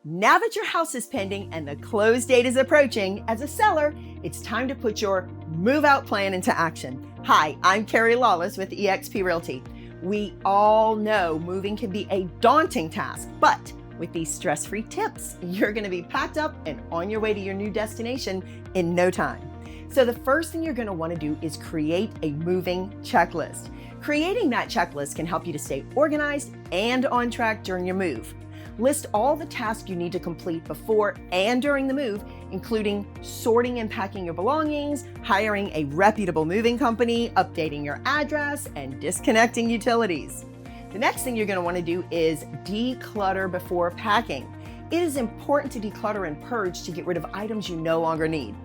Now that your house is pending and the close date is approaching, as a seller, it's time to put your move-out plan into action. Hi, I'm Kerri Lawless with eXp Realty. We all know moving can be a daunting task, but with these stress-free tips, you're going to be packed up and on your way to your new destination in no time. So the first thing you're going to want to do is create a moving checklist. Creating that checklist can help you to stay organized and on track during your move. List all the tasks you need to complete before and during the move, including sorting and packing your belongings, hiring a reputable moving company, updating your address, and disconnecting utilities. The next thing you're going to want to do is declutter before packing. It is important to declutter and purge to get rid of items you no longer need.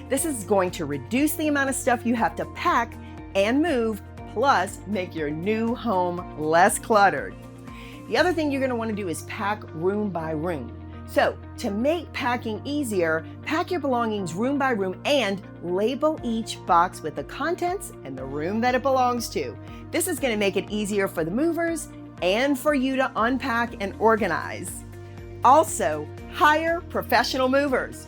This is going to reduce the amount of stuff you have to pack and move, plus make your new home less cluttered. The other thing you're going to want to do is pack room by room. So to make packing easier, pack your belongings room by room and label each box with the contents and the room that it belongs to. This is going to make it easier for the movers and for you to unpack and organize. Also, hire professional movers.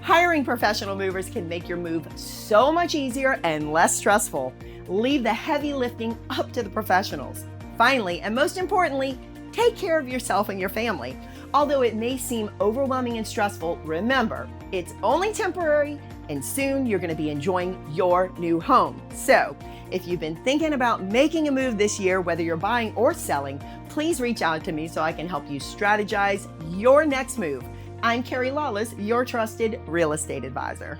Hiring professional movers can make your move so much easier and less stressful. Leave the heavy lifting up to the professionals. Finally, and most importantly, take care of yourself and your family. Although it may seem overwhelming and stressful, remember, it's only temporary and soon you're going to be enjoying your new home. So, if you've been thinking about making a move this year, whether you're buying or selling, please reach out to me so I can help you strategize your next move. I'm Kerri Lawless, your trusted real estate advisor.